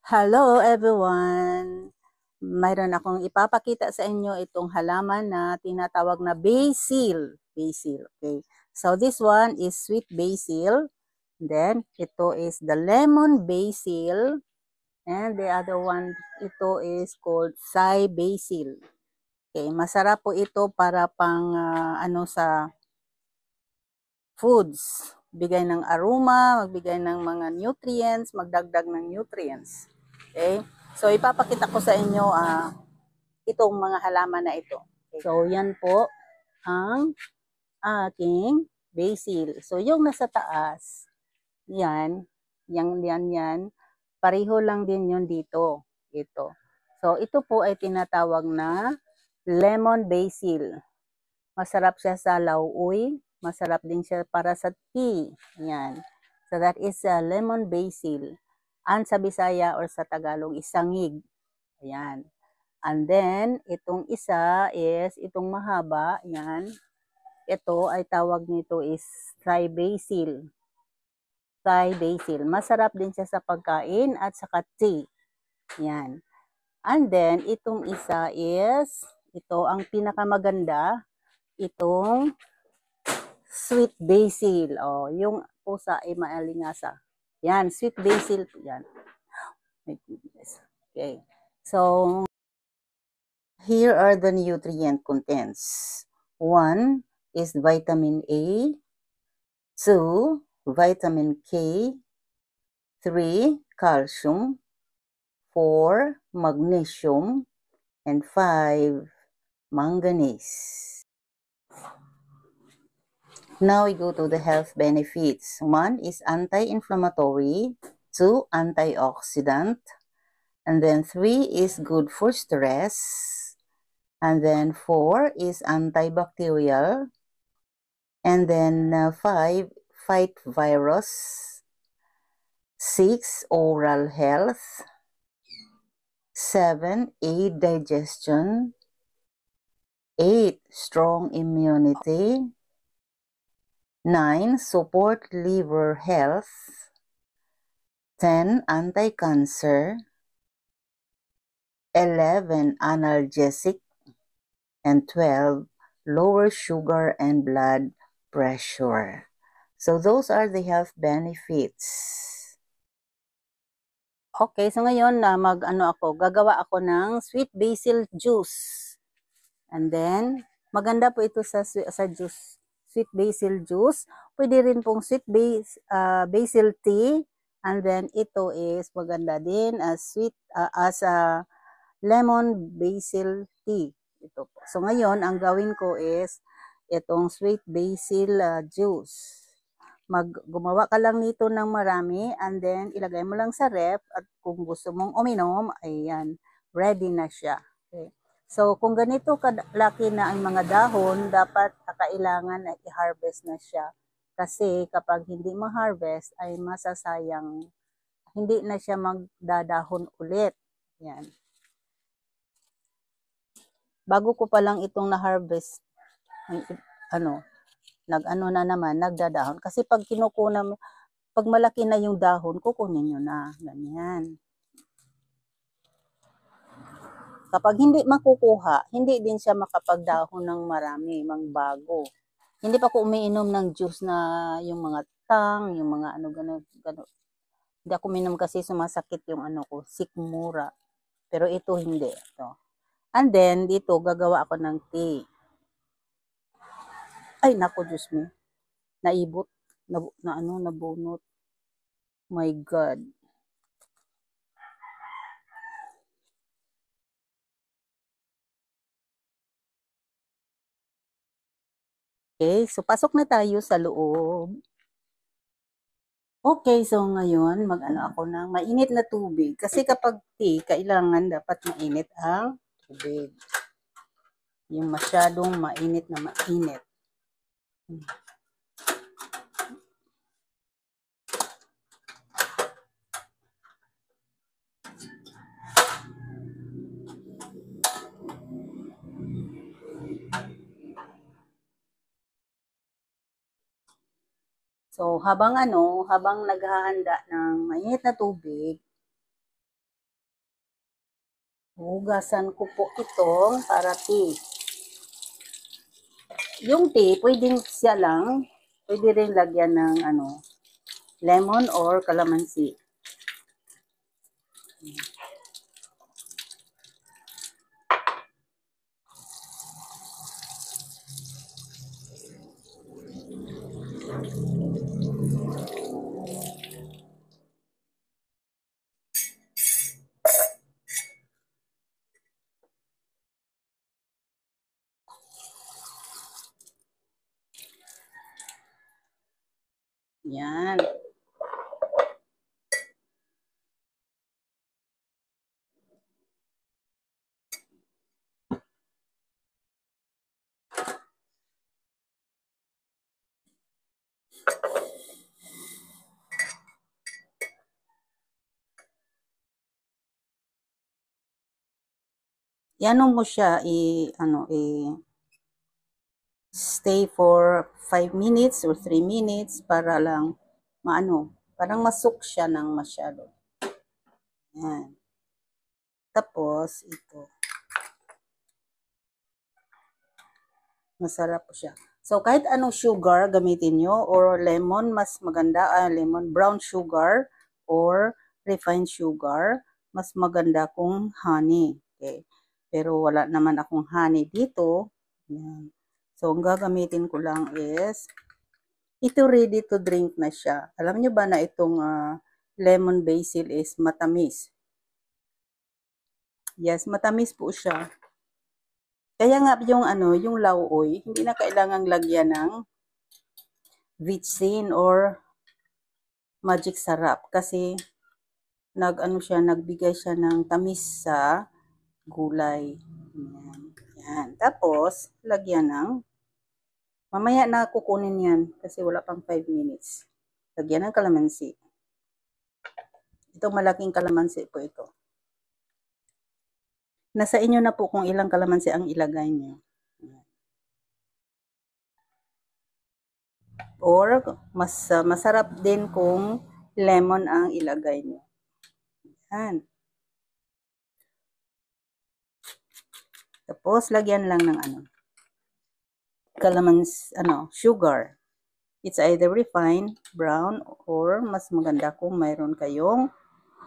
Hello everyone! Mayroon akong ipapakita sa inyo itong halaman na tinatawag na basil. Basil, okay. So this one is sweet basil. Then ito is the lemon basil. And the other one, ito is called Thai basil. Okay, masarap po ito para pang sa foods. Bigay ng aroma, magbigay ng mga nutrients, magdagdag ng nutrients. Okay? So, ipapakita ko sa inyo itong mga halaman na ito. Okay? So, yan po ang aking basil. So, yung nasa taas, yan. Pareho lang din yun dito. Ito. So, ito po ay tinatawag na lemon basil. Masarap siya sa lauoy. Masarap din siya para sa tea. Yan. So that is lemon basil. And sa Bisaya or sa Tagalog is sangig. Ayan. And then, itong isa is, itong mahaba, yan. Ito ay tawag nito is Thai basil. Thai basil. Masarap din siya sa pagkain at sa tea. Yan. And then, itong isa is, ito ang pinakamaganda, itong sweet basil. Oh, yung pusa ay maalingasa. Yan, sweet basil. Yan. My goodness. Okay. So, here are the nutrient contents. 1 is vitamin A. 2, vitamin K. 3, calcium. 4, magnesium. And 5, manganese. Now we go to the health benefits. 1 is anti-inflammatory, 2 antioxidant, and then 3 is good for stress, and then 4 is antibacterial, and then 5 fight virus, 6 oral health, 7 aid digestion, 8 strong immunity, 9. Support liver health. 10. Anti-cancer. 11. Analgesic. And 12. Lower sugar and blood pressure. So those are the health benefits. Okay, so ngayon na gagawa ako ng sweet basil juice. And then, maganda po ito sa juice. Sweet basil juice. Pwede rin pong sweet basil tea. And then ito is maganda din as lemon basil tea. Ito po. So ngayon, ang gawin ko is itong sweet basil juice. Gumawa ka lang nito ng marami and then ilagay mo lang sa ref at kung gusto mong uminom, ayan, ready na siya. Okay. So, kung ganito kalaki na ang mga dahon, dapat kailangan na i-harvest na siya. Kasi kapag hindi ma-harvest, ay masasayang, hindi na siya magdadahon ulit. Yan. Bago ko pa lang itong na-harvest, na naman, nagdadahon. Kasi pag kinukunan mo, pag malaki na yung dahon, kukunin nyo na. Ganyan. Kapag hindi makukuha, hindi din siya makapagdahon ng marami, mang bago. Hindi pa ko umiinom ng juice na yung mga tang, yung mga gano'n. Hindi ako uminom kasi sumasakit yung ko, sikmura. Pero ito hindi. Ito. And then, dito, gagawa ako ng tea. Ay, naku, Diyos me. Naibot. Nabunot. My God. Okay, so pasok na tayo sa loob. Okay, so ngayon, ako ng mainit na tubig. Kasi kapag tea, kailangan dapat mainit ang tubig. Yung masyadong mainit na mainit. So, habang naghahanda ng mainit na tubig, Hugasan ko po itong para tea. Yung tea, pwedeng siya lang. Pwede rin lagyan ng lemon or calamansi. Yan. Iano mo siya, stay for 5 minutes or 3 minutes para lang parang masuk siya ng masyado. Yan. Tapos, ito. Masarap po siya. So, kahit anong sugar gamitin nyo or lemon, mas maganda, lemon, brown sugar or refined sugar, mas maganda kung honey. Okay. Pero wala naman akong honey dito. Yan. So, ang gagamitin ko lang is, ito ready to drink na siya. Alam nyo ba na itong lemon basil is matamis? Yes, matamis po siya. Kaya nga yung lauoy, hindi na kailangang lagyan ng vitsin or magic sarap kasi nagbigay siya ng tamis sa gulay. Yan. Yan. Tapos, lagyan ng mamaya na kukunin yan kasi wala pang 5 minutes. Lagyan ng kalamansi. Ito malaking kalamansi po ito. Nasa inyo na po kung ilang kalamansi ang ilagay niyo. Or masarap din kung lemon ang ilagay niyo. Yan. Tapos lagyan lang ng sugar. It's either refined, brown, or mas maganda kung mayroon kayong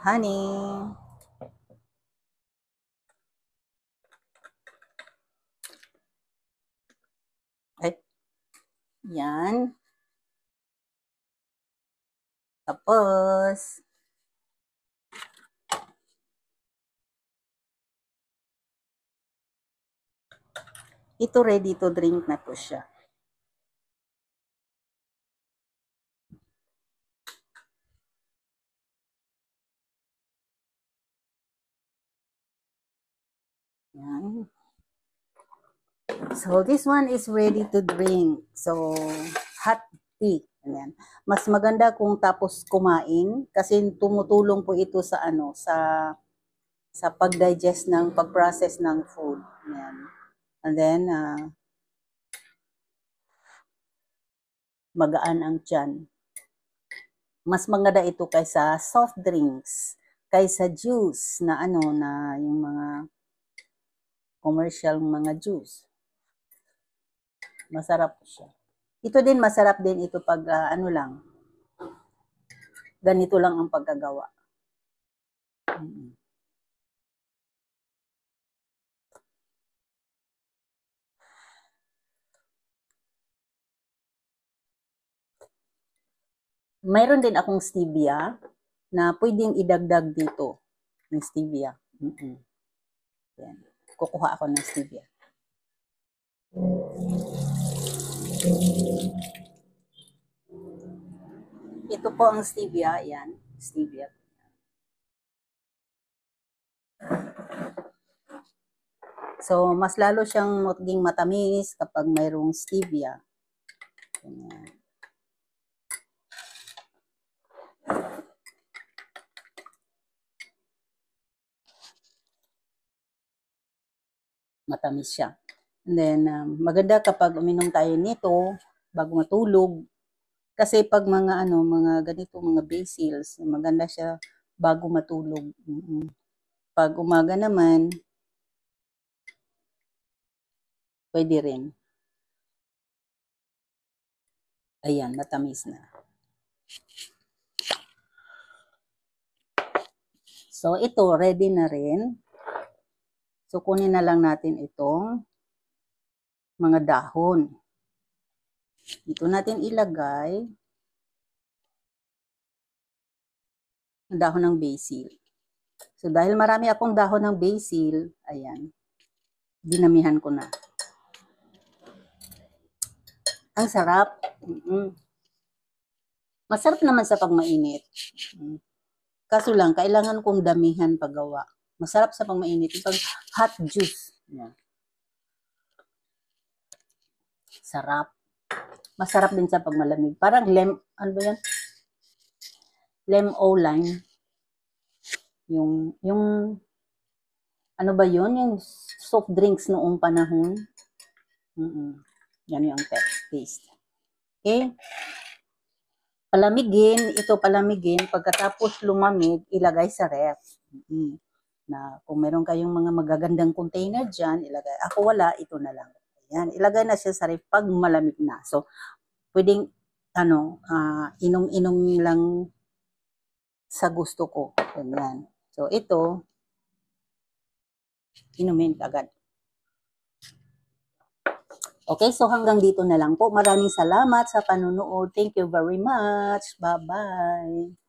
honey. Ay, yan. Tapos, ito ready to drink na po siya. Yan. So, this one is ready to drink. So, hot tea. Ayan. Mas maganda kung tapos kumain kasi tumutulong po ito sa sa pag-digest pag-process ng food. Ayan. And then, magaan ang tiyan. Mas maganda ito kaysa soft drinks, kaysa juice na na yung mga commercial mga juice. Masarap siya. Ito din, masarap din ito pag lang. Ganito lang ang pagkagawa. Mayroon din akong stevia na pwedeng idagdag dito ng stevia. Yan. Kukuha ako ng stevia. Ito po ang stevia. Yan. Stevia. So, mas lalo siyang maging matamis kapag mayroong stevia. Ganyan. Matamis siya. And then, maganda kapag uminom tayo nito bago matulog. Kasi pag mga ganito, mga basils, maganda siya bago matulog. pag umaga naman, pwede rin. Ayan, matamis na. So, ito, ready na rin. So, kunin na lang natin itong mga dahon. Dito natin ilagay ang dahon ng basil. So, dahil marami akong dahon ng basil, ayan, dinamihan ko na. Ang sarap. Masarap naman sa pagmainit. Kaso lang, kailangan kong damihan paggawa. Masarap sa pagmainit. Pag hot juice. Ayan. Sarap. Masarap din sa pagmalamig. Parang ano ba yan? Lime. Yung, ano ba yun? Yung soft drinks noong panahon. Yan yung taste. Okay? Palamigin. Pagkatapos lumamig, ilagay sa ref. Na kung meron kayong mga magagandang container dyan, ilagay. Ako wala, ito na lang. Ayan, ilagay na siya sa ref pag malamig na. So, pwedeng, inom-inom lang sa gusto ko. Ayan. So, ito, inumin agad. Okay, so hanggang dito na lang po. Maraming salamat sa panunood. Thank you very much. Bye-bye.